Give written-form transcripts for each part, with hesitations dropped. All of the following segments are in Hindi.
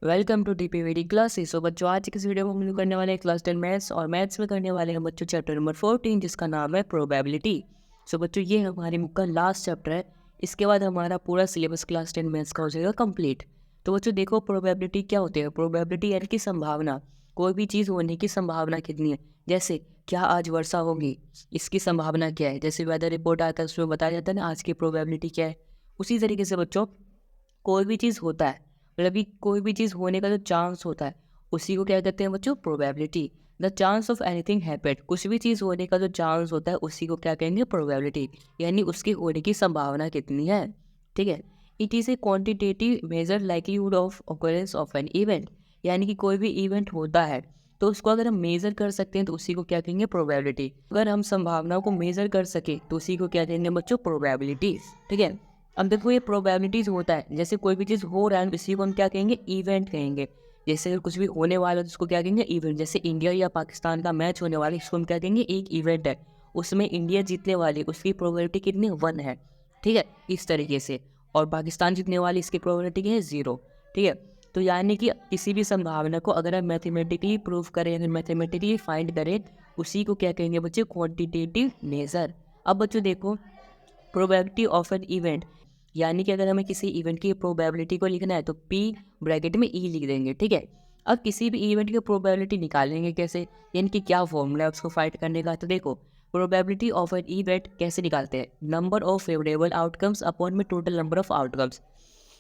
Welcome to DPVD classes. So बच्चों, आज की इस वीडियो में हम लोग करने वाले हैं क्लास 10 मैथ्स, और मैथ्स में करने वाले हैं बच्चों चैप्टर नंबर 14 जिसका नाम है प्रोबेबिलिटी। सो बच्चों, ये हमारे बुक का लास्ट चैप्टर है। इसके बाद हमारा पूरा सिलेबस क्लास 10 मैथ्स का हो जाएगा कंप्लीट। तो बच्चों देखो, प्रोबेबिलिटी क्या होती है। प्रोबेबिलिटी यानी कि संभावना, कोई भी चीज़ होने की संभावना कितनी है। जैसे क्या आज वर्षा होगी, इसकी संभावना क्या है। जैसे वेदर रिपोर्ट आता है उसमें बताया जाता है ना आज की प्रोबेबिलिटी क्या है। उसी तरीके से बच्चों, कोई भी चीज़ होता है, मतलब कि कोई भी चीज़ होने का जो चांस होता है उसी को क्या कहते हैं बच्चों, probability. The chance of anything happened, कुछ भी चीज़ होने का जो चांस होता है उसी को क्या कहेंगे, प्रोबेबिलिटी। यानी उसके होने की संभावना कितनी है। ठीक है। It is a quantitative measure likelihood of occurrence of an event. यानी कि कोई भी इवेंट होता है तो उसको अगर हम मेज़र कर सकते हैं तो उसी को क्या कहेंगे, प्रोबेबिलिटी। अगर हम संभावनाओं को मेज़र कर सके तो उसी को क्या कहेंगे बच्चों, प्रोबेबिलिटी। ठीक है। अब देखो, ये प्रोबेबिलिटीज होता है, जैसे कोई भी चीज़ हो रहा है इसी को हम क्या कहेंगे, इवेंट कहेंगे। जैसे अगर कुछ भी होने वाला है तो उसको क्या कहेंगे, इवेंट। जैसे इंडिया या पाकिस्तान का मैच होने वाला है, इसको हम क्या कहेंगे, एक इवेंट है। उसमें इंडिया जीतने वाली, उसकी प्रोबेबिलिटी कितनी, 1 है। ठीक है, इस तरीके से। और पाकिस्तान जीतने वाली, इसकी प्रोबेबिलिटी क्या है, 0। ठीक है। तो यानी कि किसी भी संभावना को अगर हम मैथमेटिकली प्रूव करें, अगर मैथमेटिकली फाइंड करें, उसी को क्या कहेंगे बच्चे, क्वांटिटेटिव मेजर। अब बच्चों देखो, प्रोबेबिलिटी ऑफ एन इवेंट, यानी कि अगर हमें किसी इवेंट की प्रोबेबिलिटी को लिखना है तो पी ब्रैकेट में ई लिख देंगे। ठीक है। अब किसी भी इवेंट की प्रोबेबिलिटी निकालेंगे कैसे, यानी कि क्या फॉर्मूला है उसको फाइंड करने का। तो देखो, प्रोबेबिलिटी ऑफ एन इवेंट कैसे निकालते हैं, number of favourable outcomes upon में टोटल नंबर ऑफ आउटकम्स।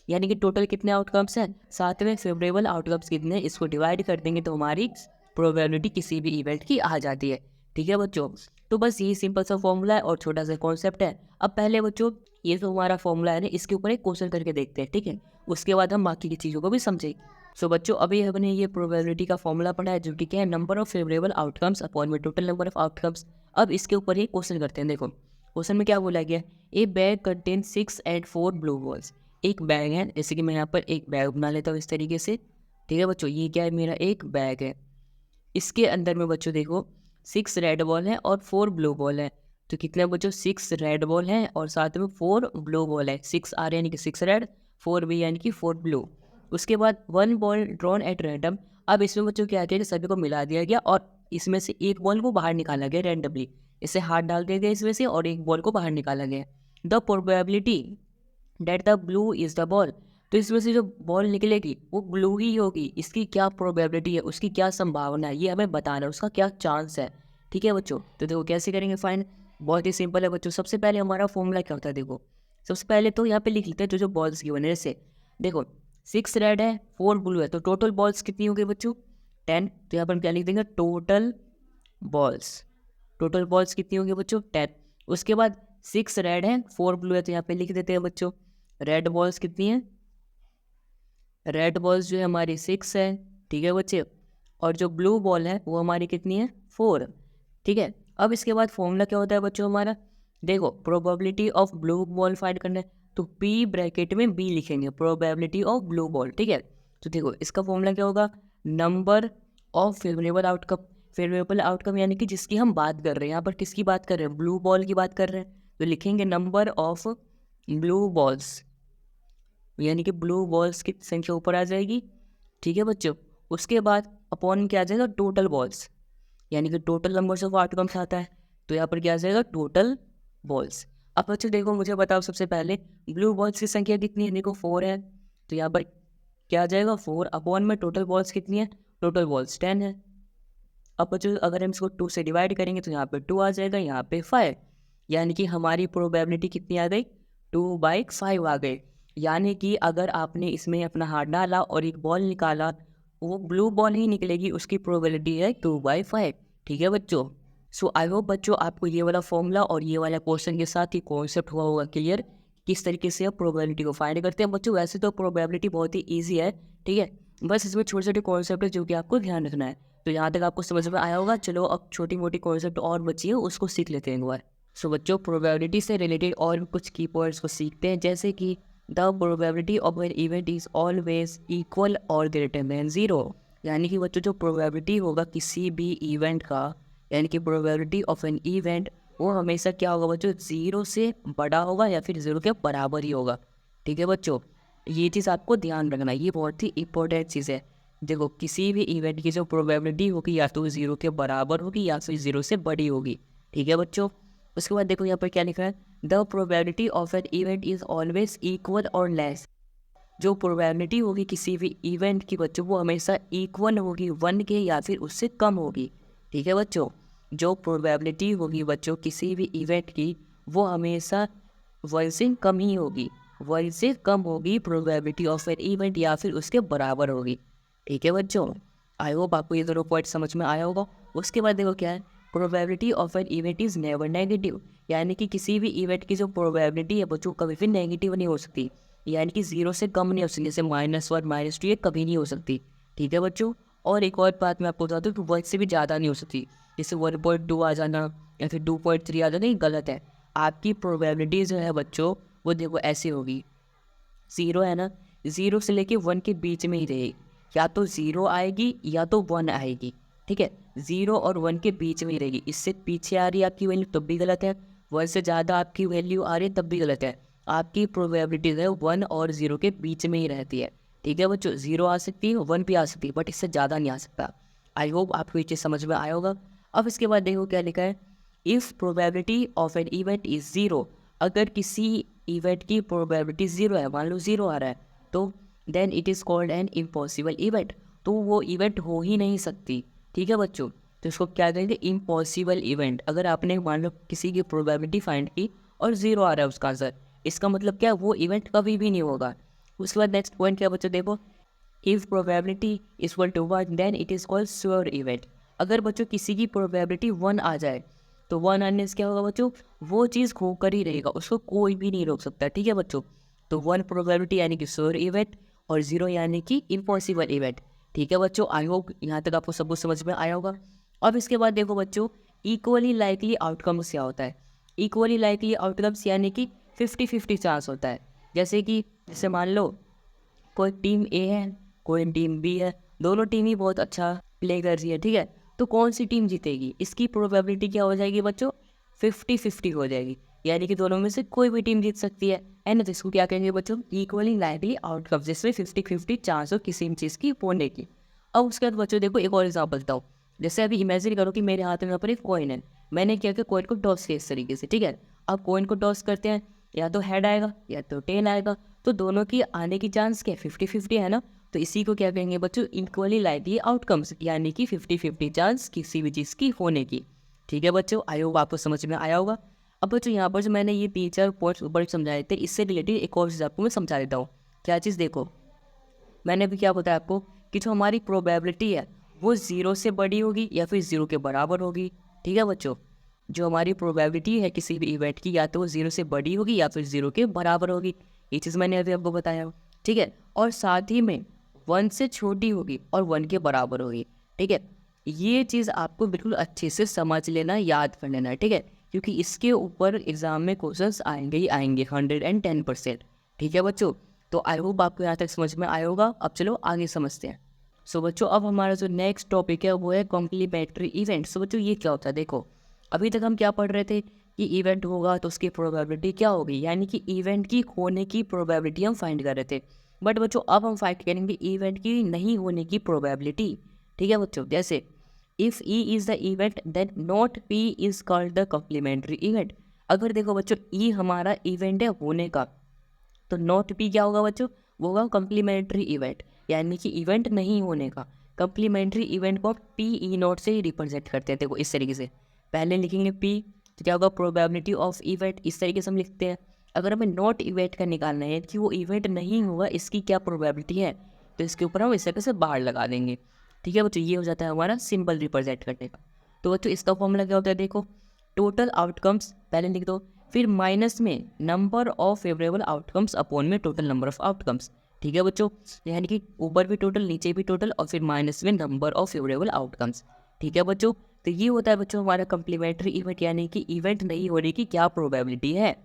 यानी कि टोटल कितने आउटकम्स हैं, साथ में फेवरेबल आउटकम्स कितने, इसको डिवाइड कर देंगे तो हमारी प्रोबेबिलिटी किसी भी इवेंट की आ जाती है। ठीक है बच्चों। तो बस यही सिंपल सा फॉर्मूला है और छोटा सा कॉन्सेप्ट है। अब पहले बच्चों, ये जो हमारा फॉर्मूला है ना, इसके ऊपर एक क्वेश्चन करके देखते हैं। ठीक है। उसके बाद हम बाकी की चीज़ों को भी समझेंगे। सो बच्चों, अभी हमने ये प्रोबेबिलिटी का फॉर्मूला पढ़ा है जो कि क्या है, number of favourable outcomes upon में टोटल नंबर ऑफ आउटकम्स। अब इसके ऊपर ही क्वेश्चन करते हैं। देखो क्वेश्चन में क्या बोला गया, ए bag contain 6 and 4 blue balls. एक बैग है, जैसे कि मैं यहाँ पर एक बैग बना लेता हूँ इस तरीके से। ठीक है बच्चों, ये क्या है, मेरा एक बैग है। इसके अंदर में बच्चों देखो, 6 रेड बॉल है और 4 ब्लू बॉल है। तो कितने बच्चों, 6 रेड बॉल है और साथ में 4 ब्लू बॉल है। 6 आर यानी कि 6 रेड, 4 बी यानी कि 4 ब्लू। उसके बाद 1 बॉल ड्रॉन एट रैंडम। अब इसमें बच्चों क्या किया कि सभी को मिला दिया गया और इसमें से एक बॉल को बाहर निकाला गया रैंडमली। इसे हाथ डाल दिया गया इसमें से और एक बॉल को बाहर निकाला गया। The probability that the blue is the ball. तो इसमें से जो बॉल निकलेगी वो ब्लू ही होगी। इसकी क्या प्रोबेबिलिटी है, उसकी क्या संभावना है, ये हमें बताना है, उसका क्या चांस है। ठीक है बच्चों। तो देखो कैसे करेंगे फाइंड, बहुत ही सिंपल है बच्चों। सबसे पहले हमारा फॉर्मूला क्या होता है, देखो सबसे पहले तो यहाँ पे लिख लेते हैं जो जो बॉल्स की वजह से। देखो 6 रेड है, 4 ब्लू है, तो टोटल बॉल्स कितनी होगी बच्चों, 10। तो यहाँ पर हम क्या लिख देंगे, टोटल बॉल्स। टोटल बॉल्स कितनी होंगी बच्चों, 10। उसके बाद 6 रेड है, 4 ब्लू है, तो यहाँ पे लिख देते हैं बच्चों रेड बॉल्स कितनी है, रेड बॉल्स जो है हमारी 6 है। ठीक है बच्चे। और जो ब्लू बॉल है वो हमारी कितनी है, 4। ठीक है। अब इसके बाद फॉर्मूला क्या होता है बच्चों हमारा, देखो probability of blue ball find करना है तो पी ब्रैकेट में बी लिखेंगे, प्रोबेबिलिटी ऑफ ब्लू बॉल। ठीक है। तो देखो इसका फॉर्मूला क्या होगा, number of favourable outcome. Favourable outcome यानी कि जिसकी हम बात कर रहे हैं, यहाँ पर किसकी बात कर रहे हैं, ब्लू बॉल की बात कर रहे हैं, तो लिखेंगे नंबर ऑफ ब्लू बॉल्स, यानी कि ब्लू बॉल्स की संख्या ऊपर आ जाएगी। ठीक है बच्चों। उसके बाद अपॉन क्या आ जाएगा, टोटल बॉल्स, यानी कि टोटल नंबर्स ऑफ आउटकम्स आता है, तो यहाँ पर क्या आ जाएगा, टोटल बॉल्स। अब बच्चों देखो, मुझे बताओ सबसे पहले ब्लू बॉल्स की संख्या कितनी है, देखो 4 है, तो यहाँ पर क्या आ जाएगा, 4 अपॉन में टोटल बॉल्स कितनी है, टोटल बॉल्स 10 है। अब बच्चों अगर हम इसको 2 से डिवाइड करेंगे तो यहाँ पे 2 आ जाएगा, यहाँ पे 5, यानी कि हमारी प्रोबेबिलिटी कितनी आ गई, 2/5 आ गई। यानी कि अगर आपने इसमें अपना हाथ डाला और एक बॉल निकाला, वो ब्लू बॉल ही निकलेगी, उसकी प्रोबेबिलिटी है 2/5। ठीक है बच्चों। सो आई होप बच्चों आपको ये वाला फॉर्मूला और ये वाला क्वेश्चन के साथ ही कॉन्सेप्ट हुआ होगा क्लियर, किस तरीके से आप प्रोबेबिलिटी को फाइंड करते हैं। बच्चों वैसे तो प्रोबेबिलिटी बहुत ही ईजी है। ठीक है। बस इसमें छोटे छोटे कॉन्सेप्ट है जो कि आपको ध्यान रखना है। तो यहाँ तक आपको समझ में आया होगा। चलो अब छोटी मोटी कॉन्सेप्ट और बची है, उसको सीख लेते हैं एक बार। सो बच्चों, प्रोबेबिलिटी से रिलेटेड और भी कुछ की पॉइंट्स को सीखते हैं, जैसे कि the probability of an event is always equal और ग्रेटर देन 0। यानी कि बच्चों जो प्रोबेबिलिटी होगा किसी भी इवेंट का, यानी कि प्रोबेबिलिटी ऑफ एन इवेंट, वो हमेशा क्या होगा बच्चों, 0 से बड़ा होगा या फिर 0 के बराबर ही होगा। ठीक है बच्चों। ये चीज़ आपको ध्यान रखना है, ये बहुत ही इंपॉर्टेंट चीज़ है। देखो किसी भी इवेंट की जो प्रोबेबिलिटी होगी या तो 0 के बराबर होगी या फिर 0 से बड़ी होगी, ठीक है बच्चों। उसके बाद देखो यहाँ पर क्या लिखा है, the probability of an event is always equal और लेस। जो प्रोबेबिलिटी होगी किसी भी इवेंट की बच्चों, वो हमेशा इक्वल होगी 1 के या फिर उससे कम होगी, ठीक है बच्चों। जो प्रोबेबिलिटी होगी बच्चों किसी भी इवेंट की, वो हमेशा 1 से कम ही होगी, 1 से कम होगी प्रोबेबिलिटी ऑफ एन इवेंट या फिर उसके बराबर होगी, ठीक है बच्चों। आई होप आपको ये दोनों पॉइंट समझ में आया होगा। उसके बाद देखो क्या है, probability of an event is never negative, यानी कि किसी भी इवेंट की जो प्रोबेबिलिटी है बच्चों कभी भी नेगेटिव नहीं हो सकती, यानी कि 0 से कम नहीं हो सकती, जैसे -1 -2 ये कभी नहीं हो सकती, ठीक है बच्चों। और एक और बात मैं आपको बता दूँ कि 1 से भी ज़्यादा नहीं हो सकती, जैसे 1.2 आ जाना या फिर 2.3 आ जाना, ये गलत है। आपकी प्रोबेबिलिटी जो है बच्चों वो देखो ऐसी होगी, 0 है ना, 0 से लेके 1 के बीच में ही रहेगी, या तो 0 आएगी या तो 1 आएगी, ठीक है। 0 और 1 के बीच में ही रहेगी, इससे पीछे आ रही है आपकी वैल्यू तब भी गलत है, 1 से ज़्यादा आपकी वैल्यू आ रही है तब भी गलत है। आपकी प्रोबेबिलिटीज़ है 1 और 0 के बीच में ही रहती है, ठीक है बच्चों। 0 आ सकती है, 1 भी आ सकती है, बट इससे ज़्यादा नहीं आ सकता। आई होप आपको ये चीज़ समझ में आया होगा। अब इसके बाद देखो क्या लिखा है, if probability of an event is 0, अगर किसी इवेंट की प्रोबेबिलिटी 0 है, मान लो 0 आ रहा है, तो then it is called an impossible event, तो वो इवेंट हो ही नहीं सकती, ठीक है बच्चों। तो इसको क्या कहेंगे, इम्पॉसिबल इवेंट। अगर आपने मान लो किसी की प्रोबेबिलिटी फाइंड की और 0 आ रहा है उसका आंसर, इसका मतलब क्या है, वो इवेंट कभी भी नहीं होगा। उसके बाद नेक्स्ट पॉइंट क्या बच्चों देखो, if probability equal to 1 then it is called sure event. अगर बच्चों किसी की प्रोबेबिलिटी 1 आ जाए, तो 1 आने से क्या होगा बच्चों, वो चीज़ होकर ही रहेगा, उसको कोई भी नहीं रोक सकता, ठीक है बच्चों। तो 1 प्रोबेबिलिटी यानी कि श्योर इवेंट और 0 यानी कि इम्पॉसिबल इवेंट, ठीक है बच्चों। आई होप यहाँ तक आपको सब कुछ समझ में आया होगा। अब इसके बाद देखो बच्चों, इक्वली लाइकली आउटकम्स क्या होता है। इक्वली लाइकली आउटकम्स यानी कि 50-50 चांस होता है। जैसे मान लो कोई टीम ए है, कोई टीम बी है, दोनों टीम ही बहुत अच्छा प्ले कर रही है, ठीक है। तो कौन सी टीम जीतेगी, इसकी प्रोबेबिलिटी क्या हो जाएगी बच्चों, 50-50 हो जाएगी, यानी कि दोनों में से कोई भी टीम जीत सकती है ना। तो इसको क्या कहेंगे बच्चों, इक्वली लाइकली आउटकम, जिसमें 50-50 चांस हो किसी भी चीज़ की होने की। अब उसके बाद बच्चों देखो एक और एग्जाम्पल बताओ। जैसे अभी इमेजिन करो कि मेरे हाथ में यहाँ पर एक कॉइन है, मैंने क्या किया, कॉइन को टॉस किया इस तरीके से, ठीक है। अब कॉइन को टॉस करते हैं, या तो हेड आएगा या तो टेल आएगा, तो दोनों की आने की चांस क्या 50-50 है ना। तो इसी को क्या कहेंगे बच्चों, इक्वली लाइकली आउटकम्स, यानी कि 50-50 चांस किसी भी चीज़ की होने की, ठीक है बच्चों। आई होप आपको समझ में आया होगा। अब बच्चों यहाँ पर जो मैंने ये 3-4 पॉइंट्स ऊपर समझाए थे, इससे रिलेटेड एक और चीज़ आपको मैं समझा देता हूँ। क्या चीज़ देखो, मैंने अभी क्या बताया आपको कि जो हमारी प्रोबेबिलिटी है वो 0 से बड़ी होगी या फिर 0 के बराबर होगी, ठीक है बच्चों। जो हमारी प्रोबेबिलिटी है किसी भी इवेंट की, या तो वो 0 से बड़ी होगी या फिर 0 के बराबर होगी, ये चीज़ मैंने अभी आपको बताया, ठीक है। और साथ ही में 1 से छोटी होगी और 1 के बराबर होगी, ठीक है। ये चीज़ आपको बिल्कुल अच्छे से समझ लेना, याद कर लेना है, ठीक है, क्योंकि इसके ऊपर एग्ज़ाम में क्वेश्चंस आएंगे ही आएंगे 110%, ठीक है बच्चों। तो आई होप आपको यहाँ तक समझ में आया होगा। अब चलो आगे समझते हैं। सो बच्चों अब हमारा जो नेक्स्ट टॉपिक है वो है कॉम्प्लीमेंट्री इवेंट। सो बच्चों ये क्या होता है, देखो अभी तक हम क्या पढ़ रहे थे कि इवेंट होगा तो उसकी प्रोबेबिलिटी क्या होगी, यानी कि इवेंट की होने की प्रोबेबिलिटी हम फाइंड कर रहे थे। बट बच्चों अब हम फाइंड करेंगे इवेंट की नहीं होने की प्रोबेबिलिटी, ठीक है बच्चों। जैसे if E is the event then not P is called the complementary event. अगर देखो बच्चों ई हमारा इवेंट है होने का, तो नॉट पी क्या होगा बच्चों, वो होगा कम्प्लीमेंट्री इवेंट, यानी कि इवेंट नहीं होने का। कम्प्लीमेंट्री इवेंट को पी ई नॉट से ही रिप्रेजेंट करते हैं। देखो इस तरीके से पहले लिखेंगे पी, तो क्या होगा प्रोबेबिलिटी ऑफ इवेंट, इस तरीके से हम लिखते हैं। अगर हमें नॉट इवेंट का निकालना है कि वो इवेंट नहीं होगा, इसकी क्या प्रोबेबिलिटी है, तो इसके ऊपर हम इस तरीके से बार लगा देंगे, ठीक है बच्चों। ये हो जाता है हमारा सिंबल रिप्रेजेंट करने का। तो बच्चों इसका फॉर्मूला क्या होता है, देखो टोटल आउटकम्स पहले लिख दो, फिर माइनस में number of favourable outcomes upon में टोटल नंबर ऑफ आउटकम्स, ठीक है बच्चों। यानी कि ऊपर भी टोटल नीचे भी टोटल और फिर माइनस में नंबर ऑफ फेवरेबल आउटकम्स, ठीक है बच्चों। तो ये होता है बच्चों हमारा कम्प्लीमेंट्री इवेंट, यानी कि इवेंट नहीं होने की क्या प्रोबेबिलिटी है,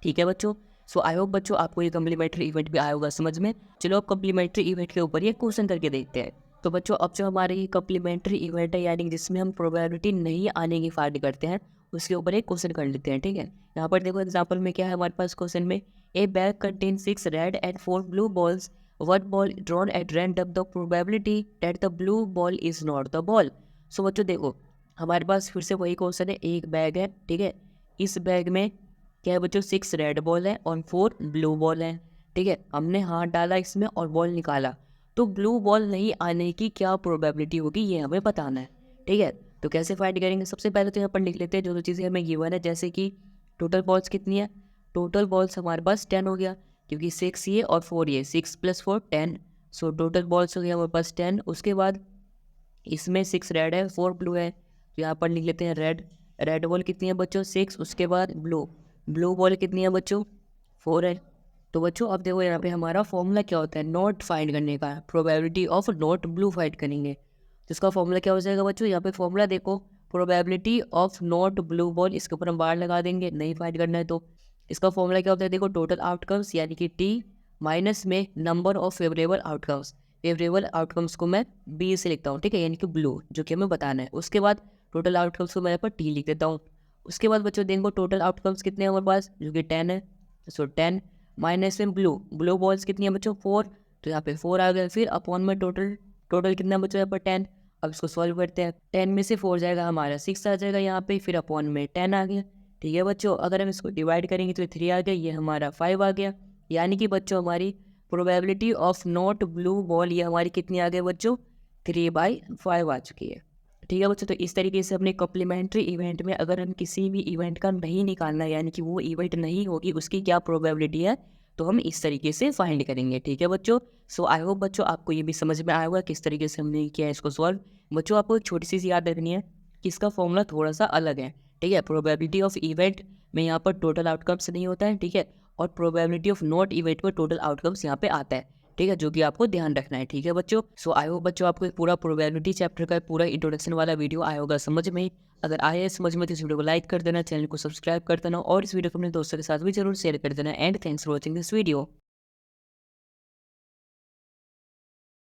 ठीक है बच्चों। सो आई होप बच्चों आपको ये कम्प्लीमेंट्री इवेंट भी आया होगा समझ में। चलो अब कम्प्लीमेंट्री इवेंट के ऊपर ये क्वेश्चन करके देखते हैं। तो बच्चों अब जो हमारे ये कम्प्लीमेंट्री इवेंट है, यानी जिसमें हम प्रोबेबिलिटी नहीं आने की फाइंड करते हैं, उसके ऊपर एक क्वेश्चन कर लेते हैं, ठीक है। यहाँ पर देखो एग्जाम्पल में क्या है हमारे पास क्वेश्चन में, a bag contain 6 red and 4 blue balls, one ball drawn at random, the probability that the blue ball is not the ball. So बच्चों देखो, हमारे पास फिर से वही क्वेश्चन है, एक बैग है, ठीक है। इस बैग में क्या है बच्चों, 6 रेड बॉल है और 4 ब्लू बॉल है, ठीक है। हमने हाथ डाला इसमें और बॉल निकाला, तो ब्लू बॉल नहीं आने की क्या प्रोबेबिलिटी होगी, ये हमें बताना है, ठीक है। तो कैसे फाइंड करेंगे, सबसे पहले तो यहाँ पर लिख लेते हैं जो जो चीज़ें हमें गिवन है, जैसे कि टोटल बॉल्स कितनी है। टोटल बॉल्स हमारे पास 10 हो गया, क्योंकि 6 ये और 4 ये, 6 + 4 10। सो टोटल बॉल्स हो गया हमारे पास 10। उसके बाद इसमें 6 रेड है, 4 ब्लू है, तो यहाँ पर लिख लेते हैं रेड। रेड बॉल कितनी है बच्चों, 6। उसके बाद ब्लू बॉल कितनी है बच्चों, 4 है। तो बच्चों अब देखो यहाँ पे हमारा फॉर्मूला क्या होता है, नॉट फाइंड करने का, probability of not blue find करेंगे। तो इसका फॉर्मूला क्या हो जाएगा बच्चों, यहाँ पे फॉर्मूला देखो, probability of not blue ball, इसके ऊपर हम बार लगा देंगे, नहीं फाइंड करना है तो। इसका फॉर्मूला क्या होता है, देखो टोटल आउटकम्स यानी कि टी माइनस में number of favourable outcomes. Favourable outcomes को मैं बी से लिखता हूँ, ठीक है, यानी कि ब्लू, जो कि हमें बताना है। उसके बाद टोटल आउटकम्स को मैं यहाँ पर टी लिख देता हूँ। उसके बाद बच्चों देखो टोटल आउटकम्स कितने हैं हमारे पास, जो कि 10 है। सो 10 माइनस में ब्लू बॉल्स कितनी है बच्चों, 4, तो यहाँ पे 4 आ गया। फिर अपॉन में टोटल कितना बच्चों यहाँ पर 10। अब इसको सॉल्व करते हैं, 10 में से 4 जाएगा हमारा 6 आ जाएगा यहाँ पे, फिर अपॉन में 10 आ गया, ठीक है बच्चों। अगर हम इसको डिवाइड करेंगे तो 3 आ गया, ये हमारा 5 आ गया। यानी कि बच्चों हमारी probability of not blue ball ये हमारी कितनी आ गई बच्चों, 3/5 आ चुकी है, ठीक है बच्चों। तो इस तरीके से अपने कॉम्प्लीमेंट्री इवेंट में अगर हम किसी भी इवेंट का नहीं निकालना है, यानी कि वो इवेंट नहीं होगी, उसकी क्या प्रोबेबिलिटी है, तो हम इस तरीके से फाइंड करेंगे, ठीक है बच्चों। सो आई होप बच्चों आपको ये भी समझ में आया होगा किस तरीके से हमने किया है इसको सॉल्व। बच्चों आपको एक छोटी सी याद रखनी है कि इसका फॉर्मूला थोड़ा सा अलग है, ठीक है। प्रोबेबिलिटी ऑफ इवेंट में यहाँ पर टोटल आउटकम्स नहीं होता है, ठीक है, और प्रोबेबिलिटी ऑफ नॉट इवेंट में टोटल आउटकम्स यहाँ पे आता है, ठीक है, जो कि आपको ध्यान रखना है, ठीक है बच्चों। सो आई होप बच्चों आपको एक पूरा प्रोबेबिलिटी चैप्टर का पूरा इंट्रोडक्शन वाला वीडियो आया होगा समझ में। अगर आया है समझ में तो इस वीडियो को लाइक कर देना, चैनल को सब्सक्राइब कर देना और इस वीडियो को अपने दोस्तों के साथ भी जरूर शेयर कर देना। And thanks for watching this video.